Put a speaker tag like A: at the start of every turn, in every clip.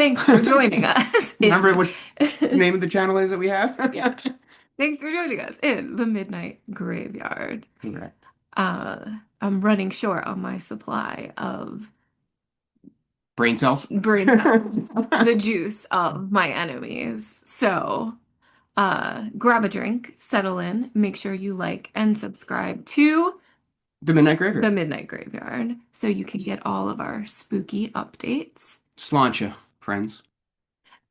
A: Thanks for joining us
B: Remember
A: in
B: which name of the channel is that we have?
A: yeah. Thanks for joining us in the Midnight Graveyard.
B: Correct.
A: I'm running short on my supply of
B: Brain cells.
A: brain cells, the juice of my enemies. So, grab a drink, settle in, make sure you like and subscribe to
B: The Midnight
A: the
B: Graveyard.
A: Midnight Graveyard so you can get all of our spooky updates.
B: Sláinte, friends.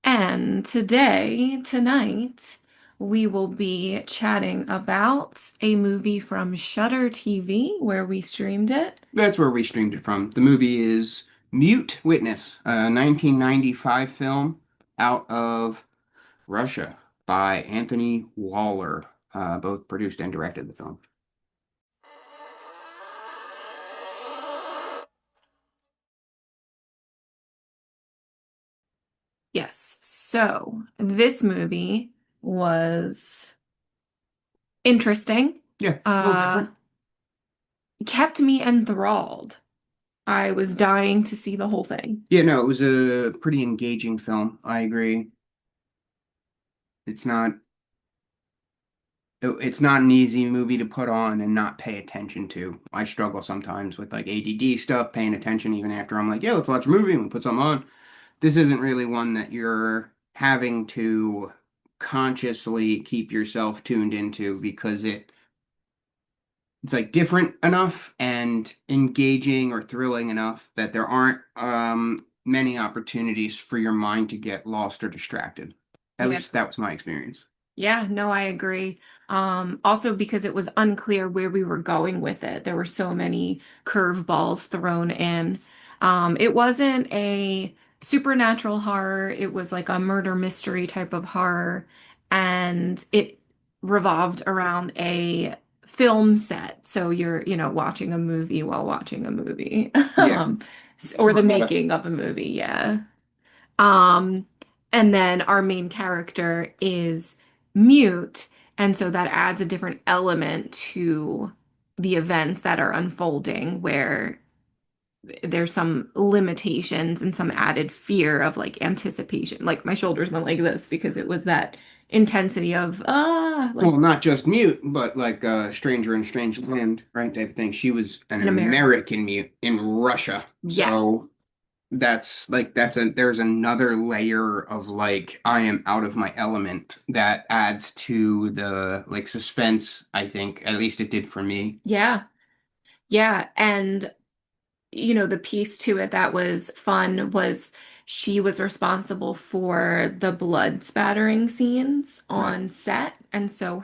A: And tonight, we will be chatting about a movie from Shudder TV where we streamed it.
B: That's where we streamed it from. The movie is Mute Witness, a 1995 film out of Russia by Anthony Waller. Both produced and directed the film.
A: Yes, so this movie was interesting,
B: Yeah, a little
A: uh,
B: different.
A: kept me enthralled. I was dying to see the whole thing.
B: Yeah, no, it was a pretty engaging film. I agree. It's not it's not an easy movie to put on and not pay attention to. I struggle sometimes with like ADD stuff, paying attention even after I'm like, yeah, let's watch a movie and we put something on. This isn't really one that you're having to consciously keep yourself tuned into because it's like different enough and engaging or thrilling enough that there aren't many opportunities for your mind to get lost or distracted. At
A: Yeah.
B: least that was my experience.
A: Yeah, no, I agree. Also because it was unclear where we were going with it. There were so many curveballs thrown in. It wasn't a supernatural horror. It was like a murder mystery type of horror, and it revolved around a film set. So you're, watching a movie while watching a movie,
B: Yeah.
A: or the making of a movie. Yeah. Um, and then our main character is mute, and so that adds a different element to the events that are unfolding, where there's some limitations and some added fear of like anticipation. Like my shoulders went like this because it was that intensity of like
B: Well, not just mute, but like Stranger in Strange Land, right? Type of thing. She was an
A: an American.
B: American mute in Russia.
A: Yes.
B: So there's another layer of like I am out of my element that adds to the like suspense, I think. At least it did for me.
A: Yeah. Yeah. And the piece to it that was fun was she was responsible for the blood spattering scenes
B: Right.
A: on set. And so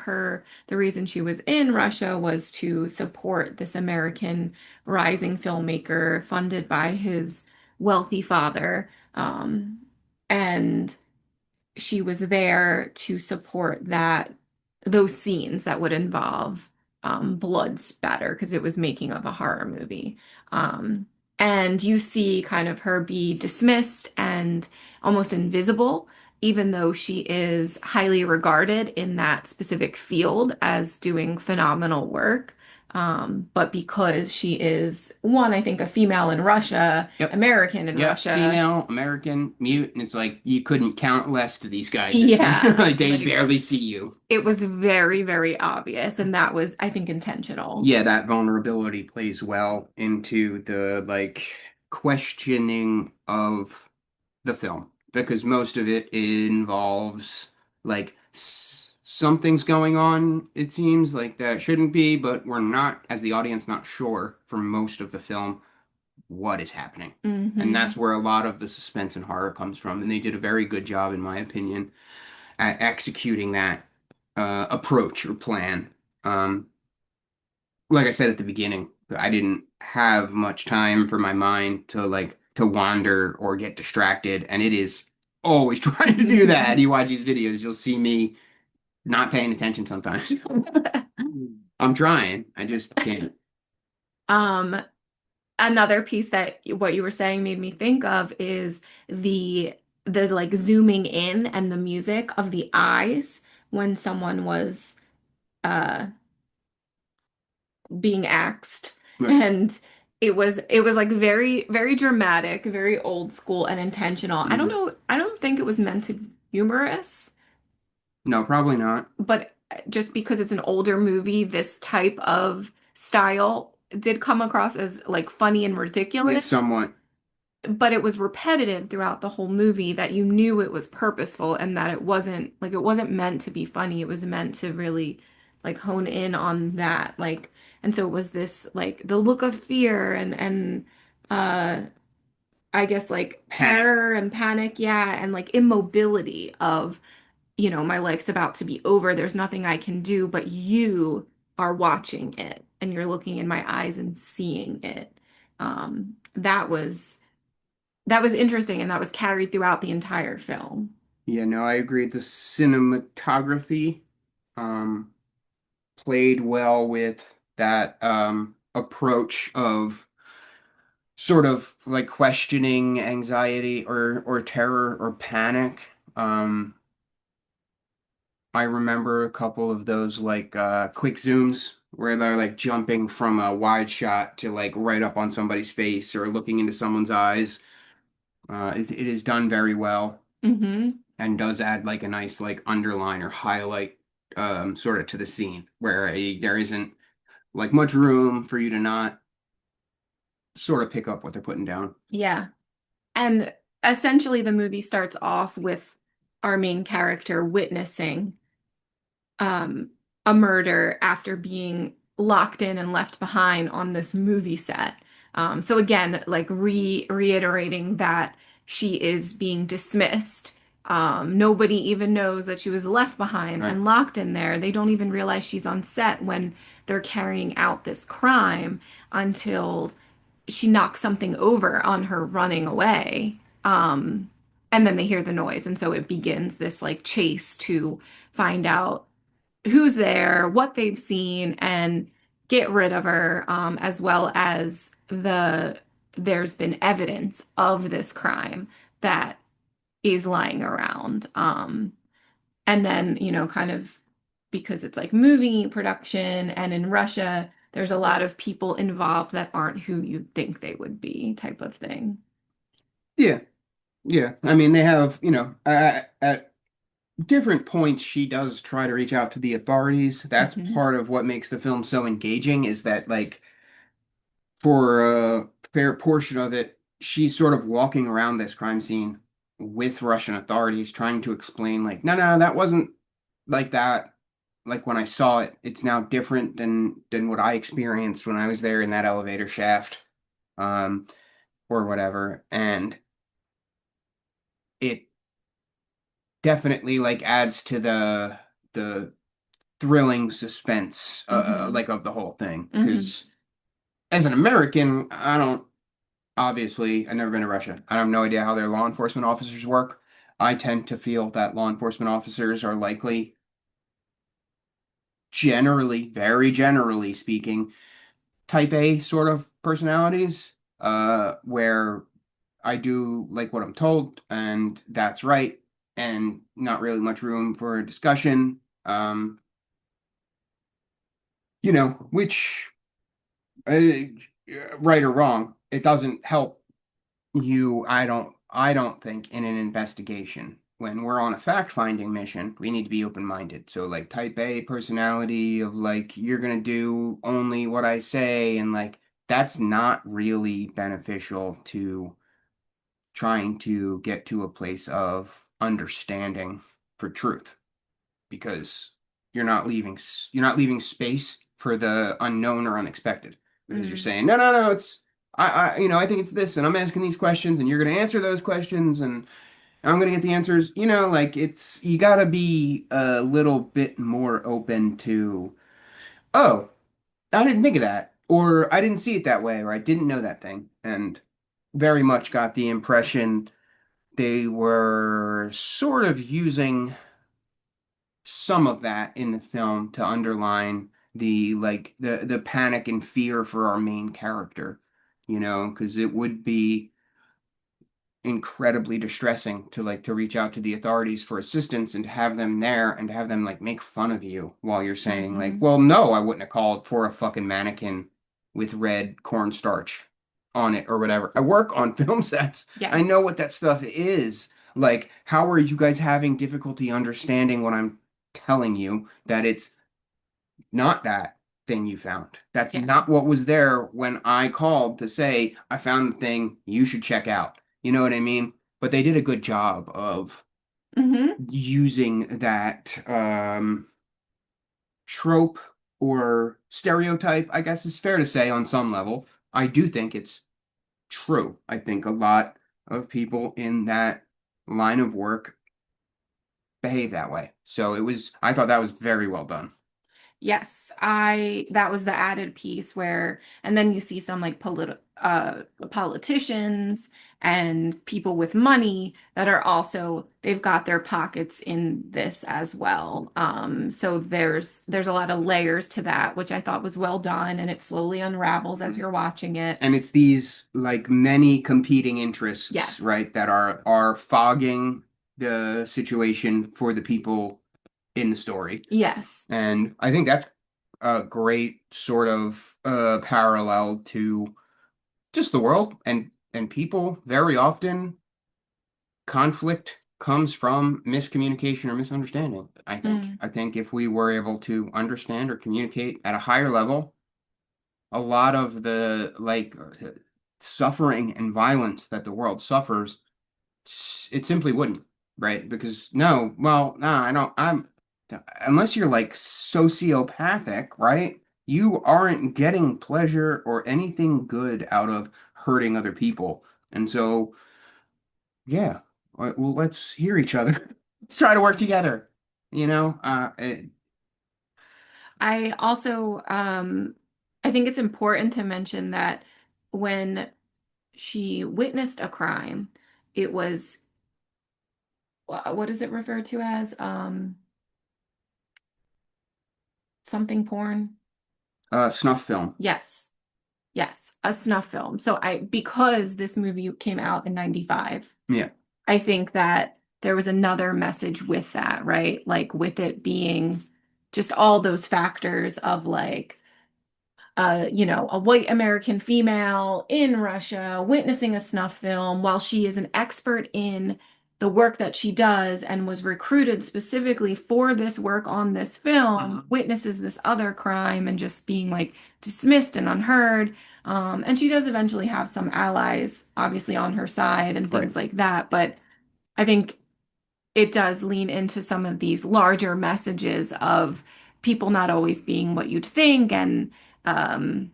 A: the reason she was in Russia was to support this American rising filmmaker funded by his wealthy father. And she was there to support those scenes that would involve blood spatter because it was making of a horror movie. Um, and you see kind of her be dismissed and almost invisible, even though she is highly regarded in that specific field as doing phenomenal work. But because she is one, I think, a female in Russia,
B: Yep.
A: American in
B: Yep.
A: Russia,
B: Female, American, mute, and it's like you couldn't count less to these guys.
A: yeah,
B: Like they
A: like
B: barely see you.
A: it was very, very obvious, and that was, I think, intentional.
B: Yeah, that vulnerability plays well into the like questioning of the film because most of it involves like something's going on, it seems like that shouldn't be, but we're not, as the audience, not sure for most of the film what is happening. And that's
A: Hmm.
B: where a lot of the suspense and horror comes from. And they did a very good job, in my opinion, at executing that approach or plan. Um, like I said at the beginning, I didn't have much time for my mind to like to wander or get distracted, and it is always trying to do that. You watch these videos, you'll see me not paying attention sometimes. I'm trying, I just can't.
A: Um, Another piece that what you were saying made me think of is the like zooming in and the music of the eyes when someone was uh being axed
B: Right.
A: and it was like very dramatic, very old school and intentional. I don't
B: Mhm.
A: know, I don't think it was meant to be humorous,
B: No, probably not.
A: but just because it's an older movie, this type of style did come across as like funny and
B: Yeah,
A: ridiculous,
B: somewhat.
A: but it was repetitive throughout the whole movie that you knew it was purposeful and that it wasn't meant to be funny. It was meant to really like hone in on that. Like, and so it was this like the look of fear and uh I guess like
B: Panic.
A: terror and panic, yeah, and like immobility of, my life's about to be over. There's nothing I can do, but you are watching it and you're looking in my eyes and seeing it. That was interesting and that was carried throughout the entire film.
B: Yeah, no, I agree. The cinematography um played well with that approach of sort of like questioning anxiety or terror or panic. Um I remember a couple of those like quick zooms where they're like jumping from a wide shot to like right up on somebody's face or looking into someone's eyes. It is done very well
A: Hmm.
B: and does add like a nice like underline or highlight sort of to the scene where there isn't like much room for you to not sort of pick up what they're putting down.
A: Yeah. And essentially the movie starts off with our main character witnessing um, a murder after being locked in and left behind on this movie set. So again, like reiterating that she is being dismissed. Nobody even knows that she was left behind
B: Right.
A: and locked in there. They don't even realize she's on set when they're carrying out this crime until she knocks something over on her running away. And then they hear the noise, and so it begins this like chase to find out who's there, what they've seen, and get rid of her, as well as there's been evidence of this crime that is lying around. And then, kind of because it's like movie production and in Russia, there's a lot of people involved that aren't who you'd think they would be, type of thing.
B: Yeah. Yeah. I mean, they have, at different points, she does try to reach out to the authorities. That's
A: Hmm.
B: part of what makes the film so engaging is that, like, for a fair portion of it, she's sort of walking around this crime scene with Russian authorities, trying to explain, like, no, no, that wasn't like that. Like when I saw it, it's now different than what I experienced when I was there in that elevator shaft, um, or whatever. And it definitely like adds to the thrilling suspense
A: Hmm.
B: like of the whole thing
A: Hmm.
B: because as an American I don't obviously I've never been to Russia. I have no idea how their law enforcement officers work. I tend to feel that law enforcement officers are likely generally very generally speaking type A sort of personalities where I do like what I'm told and that's right and not really much room for discussion. Which, uh, right or wrong, it doesn't help you. I don't think in an investigation. When we're on a fact-finding mission, we need to be open-minded. So like type A personality of like you're gonna do only what I say, and like that's not really beneficial to trying to get to a place of understanding for truth because you're not leaving space for the unknown or unexpected because you're
A: Mm.
B: saying no, no, no, it's I think it's this and I'm asking these questions and you're going to answer those questions and I'm going to get the answers, like it's you got to be a little bit more open to, oh, I didn't think of that or I didn't see it that way or I didn't know that thing, and very much got the impression they were sort of using some of that in the film to underline the panic and fear for our main character, because it would be incredibly distressing to like to reach out to the authorities for assistance and to have them there and to have them like make fun of you while you're saying like,
A: Hmm.
B: well, no, I wouldn't have called for a fucking mannequin with red cornstarch on it or whatever. I work on film sets. I know
A: Yes.
B: what that stuff is. Like, how are you guys having difficulty understanding what I'm telling you that it's not that thing you found? That's
A: Yeah.
B: not what was there when I called to say, I found the thing you should check out. You know what I mean? But they did a good job of
A: Hmm.
B: using that trope or stereotype, I guess is fair to say on some level. I do think it's true. I think a lot of people in that line of work behave that way. So I thought that was very well done.
A: Yes, I that was the added piece where, and then you see some like politicians and people with money that are also they've got their pockets in this as well. So there's a lot of layers to that, which I thought was well done, and it slowly unravels as you're watching it.
B: And it's these like many competing interests,
A: Yes,
B: right, that are fogging the situation for the people in the story.
A: yes.
B: And I think that's a great sort of parallel to just the world and people. Very often conflict comes from miscommunication or misunderstanding, I think.
A: Mm,
B: I think if we were able to understand or communicate at a higher level, a lot of the like suffering and violence that the world suffers, it simply wouldn't, right? Because no, well, no, I don't, I'm, unless you're like sociopathic, right? You aren't getting pleasure or anything good out of hurting other people. And so, yeah, well, let's hear each other. Let's try to work together. You know,
A: I also I think it's important to mention that when she witnessed a crime, it was what is it referred to as? Something porn?
B: snuff film.
A: Yes. Yes, a snuff film. So because this movie came out in 95,
B: Yeah.
A: I think that there was another message with that, right? Like with it being just all those factors of like a white American female in Russia witnessing a snuff film while she is an expert in the work that she does and was recruited specifically for this work on this film,
B: Mhm.
A: witnesses this other crime and just being like dismissed and unheard. And she does eventually have some allies, obviously, on her side and
B: Right.
A: things like that. But I think it does lean into some of these larger messages of people not always being what you'd think and um,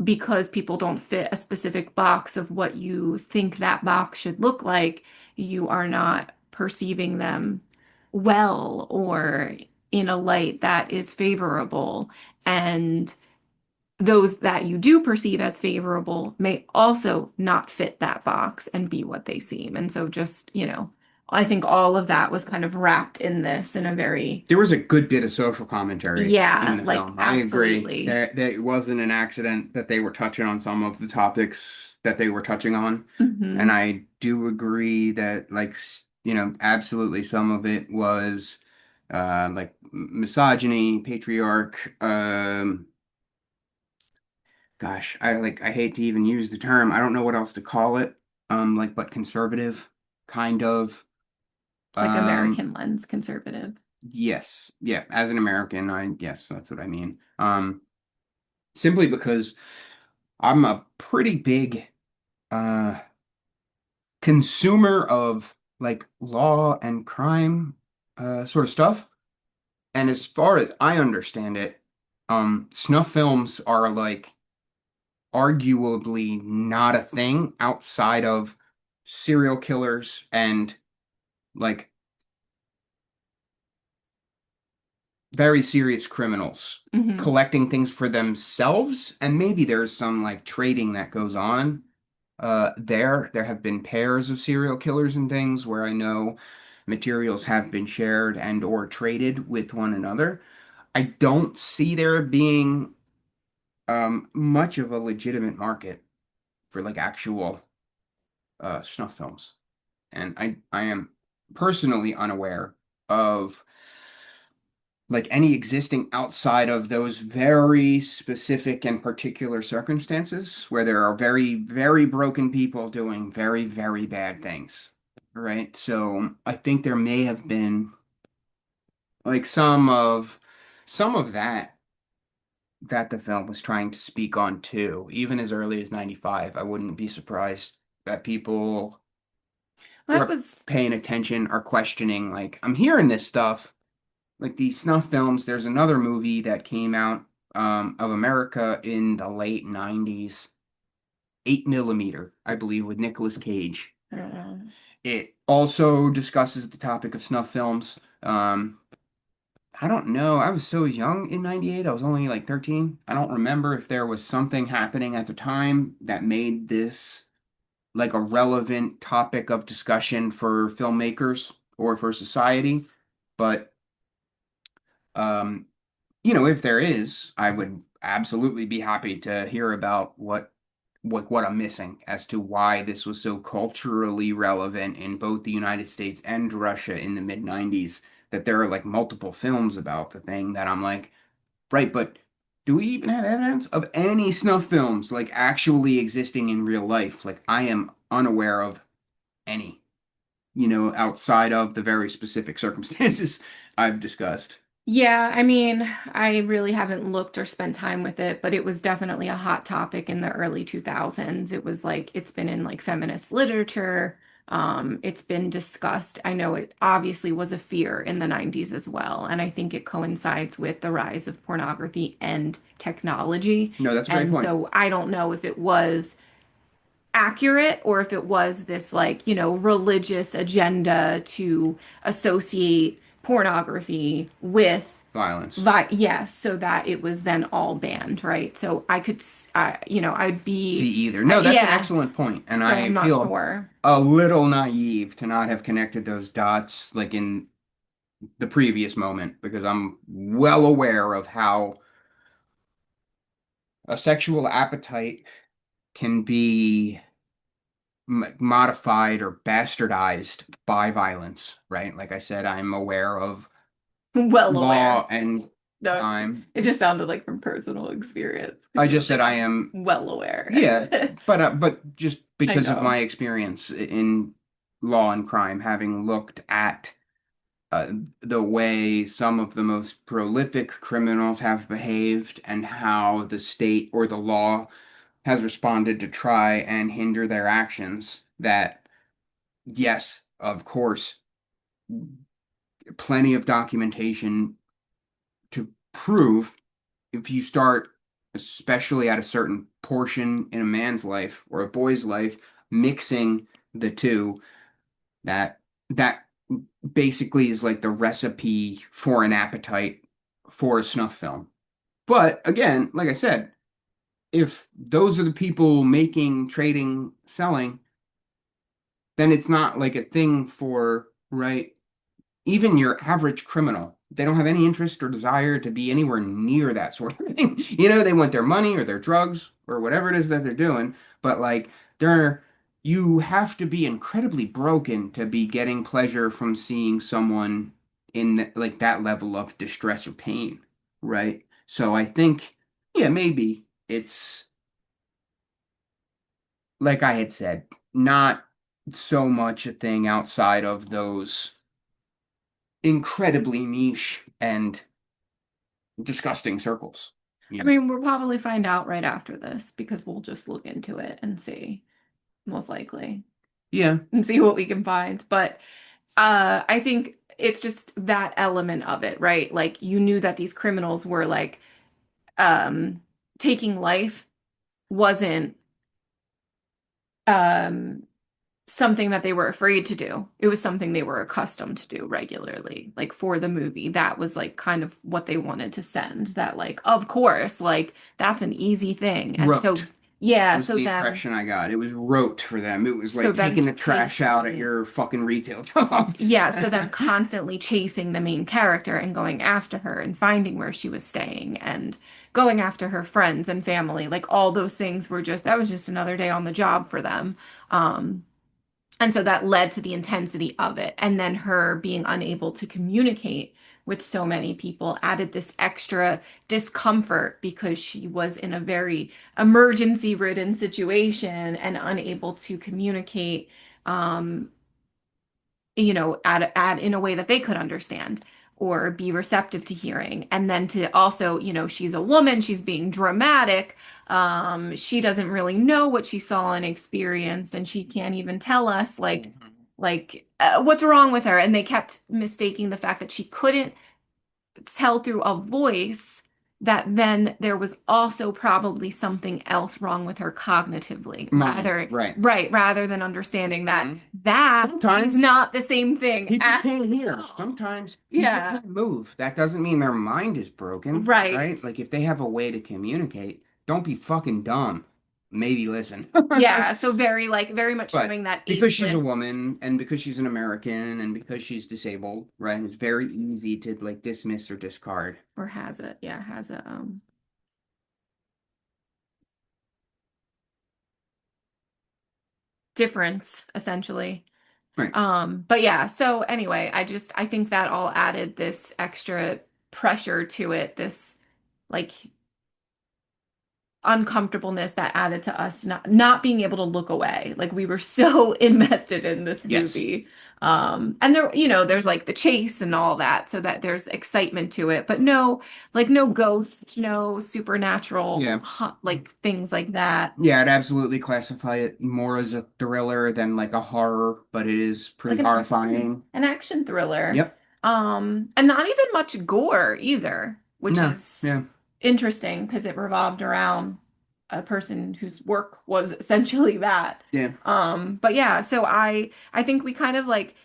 A: because people don't fit a specific box of what you think that box should look like, you are not perceiving them well or in a light that is favorable. And those that you do perceive as favorable may also not fit that box and be what they seem. And so I think all of that was kind of wrapped in this in a very,
B: There was a good bit of social commentary in
A: yeah,
B: the
A: like
B: film. I agree.
A: absolutely.
B: That it wasn't an accident that they were touching on some of the topics that they were touching on. And
A: Hmm.
B: I do agree that, like, absolutely some of it was like misogyny, patriarch. Gosh, I hate to even use the term. I don't know what else to call it. Like, but conservative, kind of.
A: Like
B: Um,
A: American lens conservative.
B: yes, yeah. As an American, yes, that's what I mean. Simply because I'm a pretty big uh consumer of like law and crime sort of stuff. And as far as I understand it, snuff films are like arguably not a thing outside of serial killers and like very serious criminals
A: Hmm.
B: collecting things for themselves. And maybe there's some like trading that goes on there have been pairs of serial killers and things where I know materials have been shared and or traded with one another. I don't see there being much of a legitimate market for like actual snuff films. And I am personally unaware of like any existing outside of those very specific and particular circumstances where there are very, very broken people doing very, very bad things, right? So I think there may have been like some of that the film was trying to speak on too, even as early as 95. I wouldn't be surprised that people who
A: That
B: are
A: was
B: paying attention are questioning, like, I'm hearing this stuff, like these snuff films. There's another movie that came out of America in the late 90s, 8 millimeter, I believe, with Nicolas Cage.
A: I don't know.
B: It also discusses the topic of snuff films. I don't know. I was so young in 98. I was only like 13. I don't remember if there was something happening at the time that made this like a relevant topic of discussion for filmmakers or for society. But um, if there is, I would absolutely be happy to hear about what I'm missing as to why this was so culturally relevant in both the United States and Russia in the mid 90s, that there are like multiple films about the thing that I'm like, right, but do we even have evidence of any snuff films like actually existing in real life? Like I am unaware of any, outside of the very specific circumstances I've discussed.
A: Yeah, I mean, I really haven't looked or spent time with it, but it was definitely a hot topic in the early 2000s. It was like it's been in like feminist literature. It's been discussed. I know it obviously was a fear in the 90s as well, and I think it coincides with the rise of pornography and technology.
B: No, that's a great
A: And
B: point.
A: so I don't know if it was accurate or if it was this like, religious agenda to associate pornography with
B: Violence.
A: yes, so that it was then all banned, right? So I could, I'd
B: See
A: be,
B: either. No, that's an
A: yeah,
B: excellent point, and
A: so I'm
B: I
A: not
B: feel
A: sure.
B: a little naive to not have connected those dots like in the previous moment because I'm well aware of how a sexual appetite can be modified or bastardized by violence, right? Like I said, I'm aware of
A: Well aware.
B: law and
A: No,
B: crime.
A: it just sounded like from personal experience
B: I
A: because you were
B: just said
A: like,
B: I
A: I'm
B: am,
A: well aware.
B: yeah, but just
A: I
B: because of
A: know.
B: my experience in law and crime, having looked at uh, the way some of the most prolific criminals have behaved and how the state or the law has responded to try and hinder their actions, that yes, of course, plenty of documentation to prove if you start, especially at a certain portion in a man's life or a boy's life, mixing the two, that that basically is like the recipe for an appetite for a snuff film. But again, like I said, if those are the people making, trading, selling, then it's not like a thing for, right, even your average criminal. They don't have any interest or desire to be anywhere near that sort of thing. They want their money or their drugs or whatever it is that they're doing, but like they're you have to be incredibly broken to be getting pleasure from seeing someone in like that level of distress or pain, right? So I think, yeah, maybe it's like I had said, not so much a thing outside of those incredibly niche and disgusting circles.
A: I
B: You,
A: mean, we'll probably find out right after this because we'll just look into it and see, most likely,
B: yeah,
A: and see what we can find. But I think it's just that element of it, right? Like you knew that these criminals were like um taking life wasn't um something that they were afraid to do. It was something they were accustomed to do regularly. Like for the movie, that was like kind of what they wanted to send. That like, of course, like that's an easy thing. And so
B: rote
A: yeah,
B: was the impression I got. It was rote for them. It was
A: so
B: like
A: them
B: taking the trash out at
A: chasing
B: your fucking retail job.
A: yeah, so them constantly chasing the main character and going after her and finding where she was staying and going after her friends and family, like all those things were just that was just another day on the job for them. Um, And so that led to the intensity of it. And then her being unable to communicate with so many people added this extra discomfort because she was in a very emergency ridden situation and unable to communicate, um, at in a way that they could understand or be receptive to hearing. And then to also, she's a woman, she's being dramatic. She doesn't really know what she saw and experienced, and she can't even tell us
B: Mhm.
A: what's wrong with her. And they kept mistaking the fact that she couldn't tell through a voice that then there was also probably something else wrong with her cognitively,
B: Mind, right.
A: rather than understanding that
B: Mhm.
A: that is
B: Sometimes
A: not the same thing
B: people
A: at
B: can't hear.
A: all.
B: Sometimes people
A: Yeah,
B: can't move. That doesn't mean their mind is broken,
A: right.
B: right? Like if they have a way to communicate, don't be fucking dumb. Maybe listen.
A: Yeah, so very much
B: But
A: showing that
B: because she's a
A: ageless.
B: woman and because she's an American and because she's disabled, right? It's very easy to like dismiss or discard.
A: Or has it, yeah, has a difference essentially.
B: Right.
A: But yeah, so anyway, I think that all added this extra pressure to it, this like uncomfortableness that added to us not being able to look away. Like we were so invested in this
B: Yes.
A: movie. And there, there's like the chase and all that, so that there's excitement to it, but no ghosts, no supernatural,
B: Yeah.
A: like things like that.
B: Yeah, I'd absolutely classify it more as a thriller than like a horror, but it is
A: Like
B: pretty horrifying.
A: an action thriller.
B: Yep.
A: And not even much gore either, which
B: No.
A: is
B: Yeah.
A: interesting because it revolved around a person whose work was essentially that.
B: Yeah.
A: But yeah, so I think we kind of like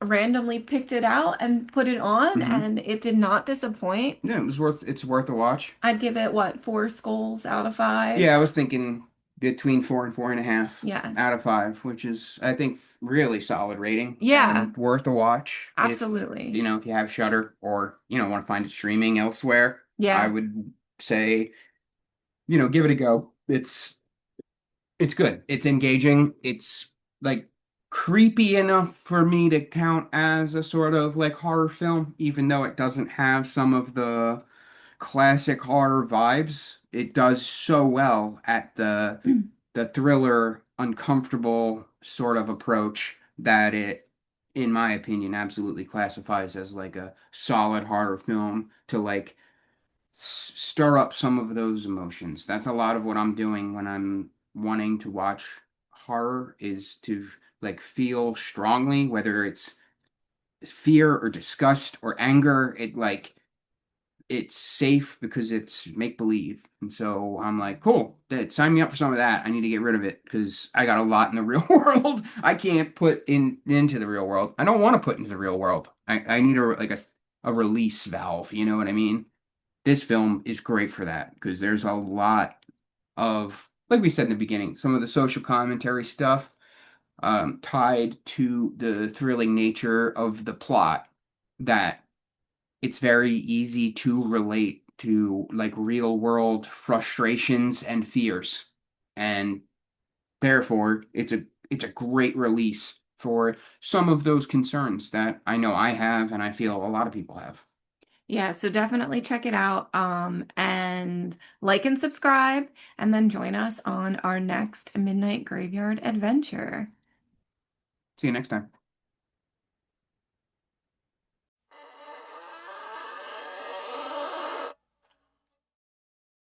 A: randomly picked it out and put it on,
B: Hmm.
A: and it did not disappoint.
B: Yeah, it's worth a watch.
A: I'd give it what, 4 skulls out of
B: Yeah, I
A: 5?
B: was thinking between 4 and 4.5 out
A: Yes.
B: of 5, which is I think really solid rating
A: Yeah,
B: and worth a watch if
A: absolutely.
B: if you have Shudder or want to find it streaming elsewhere. I
A: Yeah.
B: would say give it a go. It's good. It's engaging. It's like creepy enough for me to count as a sort of like horror film, even though it doesn't have some of the classic horror vibes. It does so well at the thriller, uncomfortable sort of approach that it, in my opinion, absolutely classifies as like a solid horror film to like stir up some of those emotions. That's a lot of what I'm doing when I'm wanting to watch horror is to like feel strongly, whether it's fear or disgust or anger. It's safe because it's make believe. And so I'm like, cool, sign me up for some of that. I need to get rid of it because I got a lot in the real world. I can't put into the real world. I don't want to put into the real world. I need a release valve, you know what I mean? This film is great for that because there's a lot of, like we said in the beginning, some of the social commentary stuff tied to the thrilling nature of the plot that it's very easy to relate to like real world frustrations and fears. And therefore, it's a great release for some of those concerns that I know I have and I feel a lot of people have.
A: Yeah, so definitely check it out. And like and subscribe, and then join us on our next Midnight Graveyard adventure.
B: See you next time.